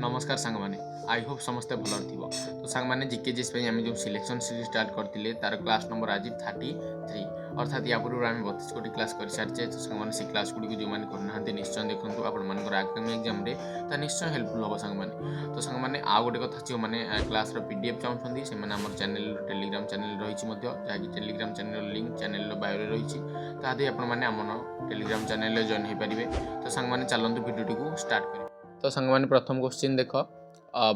नमस्कार सांग मैंने आई होप समस्ते भल थी तो सांग मैंने जिके जीएस आम जो सिलेक्शन सीरीज स्टार्ट करते तार क्लास नंबर आज 33 अर्थात या पूर्व आम 32 गोटी क्लास कर सारी तो सांग से क्लास गुड़ी जो मैंने करना निश्चय देखो आपर आगामी एग्जाम तो निश्चय हेल्पफुल हम सांग मैंने तो सांग मैंने आउ गोटे कथा जो मैंने क्लास पीडीएफ चाहते से चैनल टेलीग्राम चैनल रही जहाँकि Telegram channel link channel bio रही तादे आम टेलीग्राम चैनल जॉइन हो पारे तो सांग मैंने चलते भिडियो को स्टार्ट करें। तो सांग मैंने प्रथम क्वेश्चन देख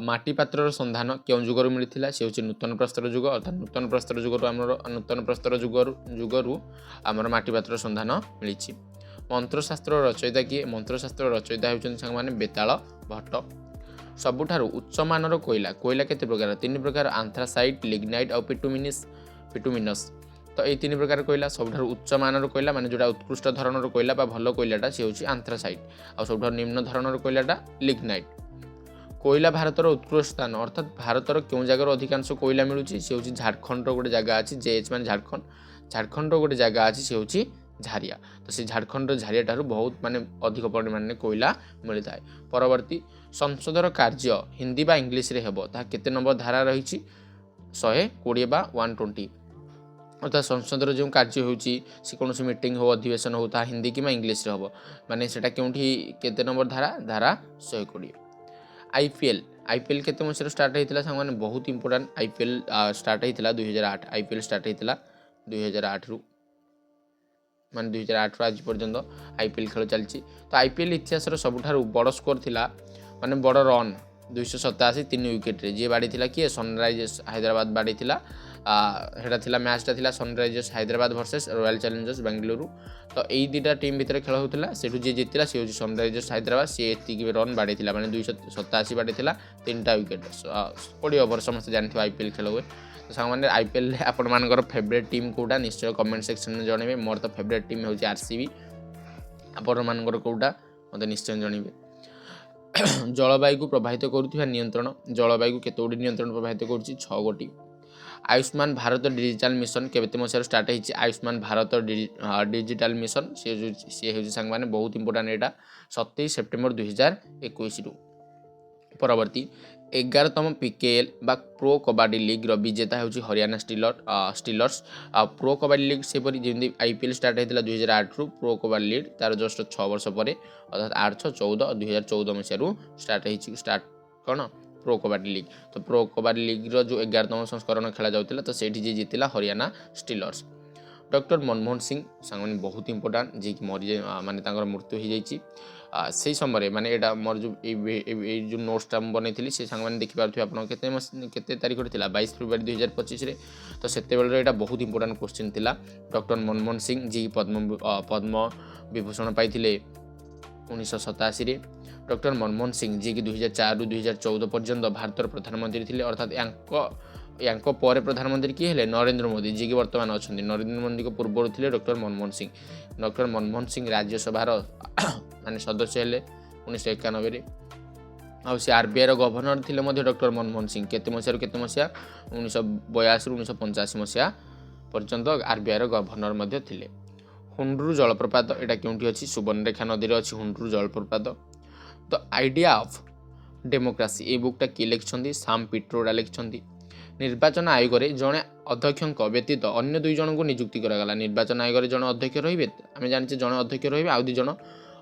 माटी पात्र संधान क्यों जुगर मिलता से हूँ नूतन प्रस्तर जुग अर्थात नूतन प्रस्तर जुगर आम नूतन प्रस्तर जुगरू आमर माटी पात्र संधान मिली। मंत्रशास्त्र रचयिता किए मंत्रशास्त्र रचयिता होती सांग मैंने बेताल भट्ट। सबुठारु उच्च मानर कोयला कोयला केते प्रकार 3 प्रकार आंथ्रासाइट लिग्नाइट और पिटुमिनस तो ये 3 प्रकार कोयला सबुठारु उच्च मानर कोयला माने जोटा उत्कृष्ट धरणर कोयला बा भल कोयलाटा से होची आंथ्रासाइट और सबुठारु निम्न धरणर कोयलाटा लिग्नाइट। कोयला भारतर उत्कृष्ट स्थान अर्थात भारतर क्यों जगार अधिकांश कोयला मिलूची से होची झारखंड गोटे जगह अच्छी जेएच मान झारखंड गोटे जगह अच्छी से होची झारिया तो से झारखंड झारिया ठारू बहुत माने अधिक परिमाण में कोयला मिलता है। परवर्ती संसदर कार्य हिंदी बा इंग्लिश रे हेबो ता केते नंबर धारा रही 120 बा 120 अर्थात संसदर जो कार्य होची से कौन मीटिंग हो अधिवेशन हो ता हिंदी कि इंग्लिश रे हेबो माने सेटा केउठी केते नंबर धारा 120। आईपीएल केते मसिया स्टार्ट होइतिला सांग माने बहुत इंपोर्टेंट आईपीएल स्टार्ट होइतिला 2008 आईपीएल स्टार्ट होइतिला 2008 रु मान 2008 आज पर्यंत आईपीएल खेल चलती तो आईपीएल इतिहास सबुठारु बड़ स्कोर थिला माने बड़ रन 287 3 विकेट रे जे बाड़ी थिला किए सनराइजर्स हैदराबाद बाड़ी थिला हेटा थिला मैचटा थिला Sunrisers Hyderabad versus royal Challengers Bengaluru तो यही दुटा टीम भितर खेल होता से जे जीतला से सनराइजर्स हैदराबाद सी एति रन बाड़ी थिला माने 287 बाड़ी थिला 3टा विकेट 20 ओवर समस्त जानथि आईपीएल खेल हुए तो सांग आईपीएल आपण मानकर फेवरेट टीम कोटा निश्चय कमेंट सेक्शन में जनइबे मोर तो फेवरेट टीम होची आरसीबी आपण मानकर कोटा मते निश्चय जनइबे। जलवायु को प्रभावित करुवा नियंत्रण जलवायु को केतोटी नियंत्रण प्रभावित करुच्ची 6 गोटी। आयुष्मान भारत डिजिटल मिशन केते मसिया स्टार्ट होइछि आयुष्मान भारत डिजिटल मिशन से होछि सांग माने बहुत इंपोर्टेंट एटा 27 सेप्टेम्बर 2021 रु। परवर्ती 11तम पीकेएल बा प्रो कबाडी लीग विजेता होछि Haryana steelers pro kabaddi league सेपरी जेमि आईपीएल स्टार्ट होइतिला 2008 रु प्रो कबाडी लीग तार जस्ट 6 वर्ष परे अर्थात 8 14 2014 मसिया रु स्टार्ट कौन प्रो कबाडी लीग तो प्रो कबाडी लीग जो 11तम संस्करण खेला जाउतिला तो सेठी जे जीतिला हरियाणा स्टीलर्स। डॉक्टर मनमोहन सिंह सांगने बहुत इंपोर्टेंट जी कि मरी माने मृत्यु हो जाइए से समय माने एटा मोर जो नोट्सटा बनई से सांग मैंने देखिपे आप केते तारीख थी 22 फरवरी 2025 रे तो सेतेबेले एटा बहुत इंपोर्टेंट क्वेश्चन थिला। डॉक्टर मनमोहन सिंह जी पद्म विभूषण पाइथिले 1987 रे। डॉक्टर मनमोहन सिंह जी की 2004 रु 2014 पर्यंत भारतर प्रधानमंत्री थिले अर्थात यांको पर प्रधानमंत्री किए हेले नरेंद्र मोदी जी की वर्तमान अच्छा नरेंद्र मोदी को पूर्व थे डॉक्टर मनमोहन सिंह। डॉक्टर मनमोहन सिंह राज्यसभार माने सदस्य हेले 1991 आ सी आरबीआई गवर्नर थे डॉक्टर मनमोहन सिंह केते मसिया केते मसिया 1982 रु 1985 मसिया पर्यंत आरबीआई गवर्नर थे। हुंड्रू जलप्रपात एटा क्योंठी अछि सुवर्णरेखा नदी रे अछि हुंड्रू जलप्रपात। द आइडिया ऑफ डेमोक्रेसी ए बुकटा किए लिखिछन्ती साम पिट्रोडा लिखिछन्ती। निर्वाचन आयोग में जड़े अध्यक्ष व्यतीत अन्य 2 जन को नियुक्ति करागला निर्वाचन आयोग में जड़े अध्यक्ष रे आम जाने जड़े अध्यक्ष रे आउ 2 जन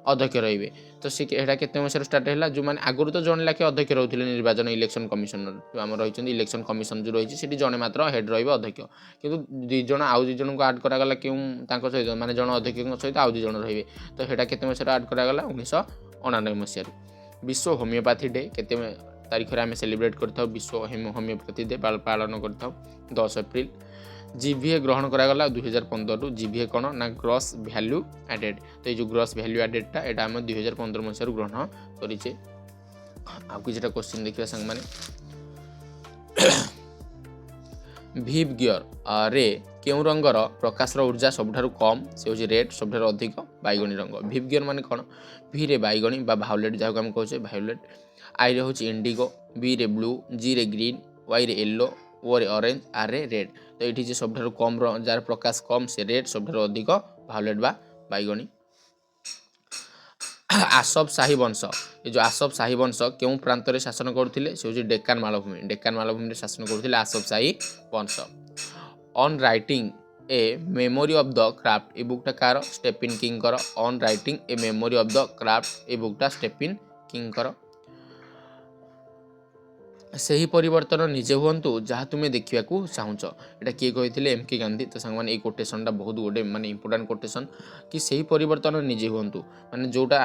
अध्यक्ष रे तो सी केते मसिया स्टार्ट है जो मैंने आगुरी तो जड़े लाखे अध्यक्ष रोते निर्वाचन इलेक्शन कमिशनर जो आम रही इलेक्शन कमिशन जो रही जड़े मात्र हेड रध्यक्ष किंतु 2 जन आउ 2 जन को आड करागला क्यों सहित माने जन अध्यक्ष सहित आउ 2 जन रे तो हेटा केते मसिया आड करागला 1999 मसिया। विश्व होमियोपैथी डे केते तारीख आम सेलिब्रेट करता विश्व होमियोपैथी डे पालन करता 10 एप्रिल। जीभीए ग्रहण करागला 2015 रु जीभीए कौन ना ग्रॉस वैल्यू एडेड तो ये जो ग्रॉस वैल्यू एडेडटा एटा आम 2015 मसीह ग्रहण करें। आ किछटा क्वेश्चन देखिए संग माने भिव गियर रे क्यों रंगर प्रकाशर ऊर्जा सबुठारु कम से होची रेड सबुठारु अधिक बैगणी रंग। भिव गियर माने कौन भी रे बैगणी बा भायोलेट जहाँ आम कहे भायोलेट आई रे होची इंडिगो बी रे ब्लू जी रे ग्रीन वाई रे येलो ओ रे ऑरेंज आर रे रेड तो ये सबुठारु कम जार प्रकाश कम से रेड सबुठारु अधिक भायोलेट बा बैगणी। आसफ शाही वंश ये जो आसफ शाही वंश क्यों प्रांत में शासन करते से हूँ डेक्कान मालभूमि में शासन करते आसफ शाही वंश। On writing a memoir of the craft ए बुकटा कार स्टेफिन किंगर। On writing a memoir of the craft ए बुकटा स्टेफिन किंगर। सही परिवर्तन निजे हुंतु जहाँ तुम्हें देखा चाहूच एटा किए कही एम के गांधी। तो सांग मैंने कोटेसनटा बहुत गोटे माने इंपोर्टाट कोटेसन कि सही परिवर्तन निजे हुंतु माने जोटा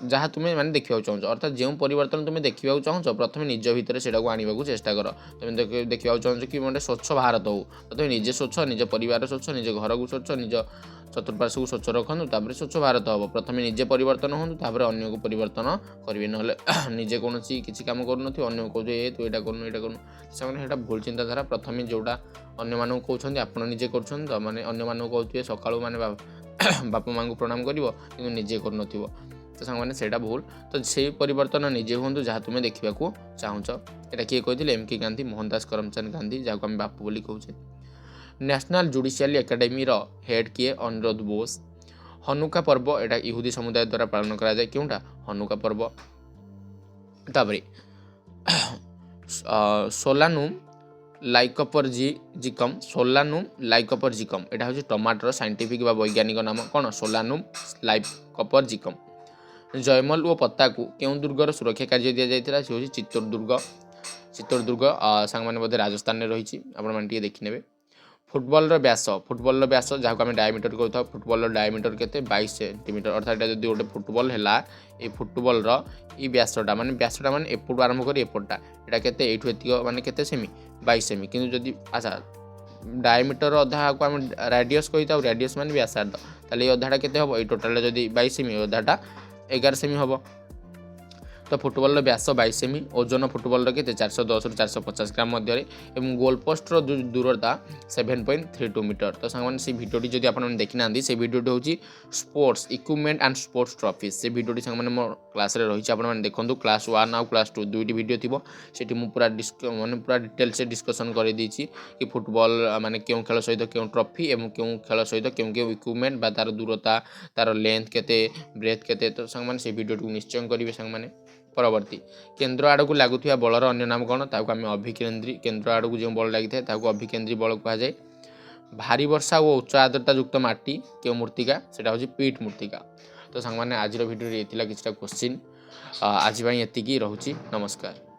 जहाँ तुम्हें माने देखा चाहूच अर्थात जो परिवर्तन तुम्हें देखा चाहूच प्रथम निज भितर से आने चेष्टा कर। तुम देखा चाहूच कि मतलब स्वच्छ भारत हो प्रथम निजे स्वच्छ निज परिवार स्वच्छ निज घर को स्वच्छ निज चतुर्पार्श्व को स्वच्छ रखु तापर स्वच्छ भारत हम प्रथम निजे परिवर्तन हूँ तापर अन्य को परिवर्तन करेंगे ना निजे कौन किसी कम करूँ अन्य को कहे तू यहाँ करूँ यहाँ करूँ से भूल चिंताधारा। प्रथम जोटा अन्य मानक कहते आप निजे कर मैंने अन्य मानक कहते सका मैंने बापा माँ को प्रणाम कर निजे कर तो सांग मैंने से भूल। तो से परिवर्तन निजे हूँ जहाँ तुम्हें देखा चाहूच यहाँ किए कहते एम के गांधी मोहनदास करमचंद गांधी जहाँ आम बापू बोली कहूचे। नेशनल जुडिशियल एकेडमी हेड किए अनुरोध बोस। हनुका पर्व एटा इहुदी समुदाय द्वारा पालन करा जाए क्योंटा हनुका पर्व। तापरे सोलानुम लाइकोपर्जिकम सोलानुम लाइकोपर्जिकम एटा हूँ टमाटर साइंटिफिक बा वैज्ञानिक नाम कौन सोलानुम लाइकोपर्जिकम। जयमल और पत्ता को क्यों दुर्गर सुरक्षा कार्य दि जाता से हूँ चित्तौड़ दुर्ग सांग मैंने बोधे राजस्थान में रही आपने देखने। फुटबॉल व्यास जहाँ को आम डायमीटर कहता फुटबॉल डायमीटर के 22 सेंटीमीटर अर्थात जब गोटे फुटबॉल है ये फुटबॉल व्यासटा माने एपटू आरंभ कर एपटा यहाँ के माने केते सेमी 22 सेमी किंतु जदि अच्छा डायमीटर अधा को आम रेडियस कही था रेडियस मान व्यासार्ध ताले ये अधाटा केते हम ये टोटाल जदि 22 सेमी अधाटा 11 सेमी हम। तो फुटबॉल व्यास 22 सेमी ओजन फुटबॉल के 410 रु 450 ग्राम मध्य एवं गोल पोस्ट दूरता 7.32 मीटर। तो सांग से भिडियोटी जब आप देखी ना से भिडियोटी हूँ sports equipment and sports trophy से भिडियोटी सांग मैंने मो क्लास रे रही आपने देखो क्लास 1 आउ क्लास 2 दुईटी भिडियो थी सेठी मु पूरा माने पूरा डिटेल से डिस्कसन कर देछि कि फुटबॉल माने क्यों खेल सहित क्यों ट्रॉफी एवं क्यों खेल सहित क्यों क्यों इक्विपमेंट बा तार दूरता तार लेंथ केते ब्रेथ केते। तो सांग मैंने से भिडियोटी निश्चय करेंगे सांग मैंने। परवर्ती केन्द्र आड़ को लगुवा बलर अन्य नाम कौन ताकू आम अभिकेन्द्री केन्द्र आड़ को जो बल लगी था अभिकेन्द्री बल कहुए। भारी वर्षा और उच्च आर्द्रता युक्त माटी क्यों मूर्तिका से हूँ पीठ मूर्तिका। तो सांग मैंने आज भिडियो ये किसी क्वेश्चन आज ये रोचे नमस्कार।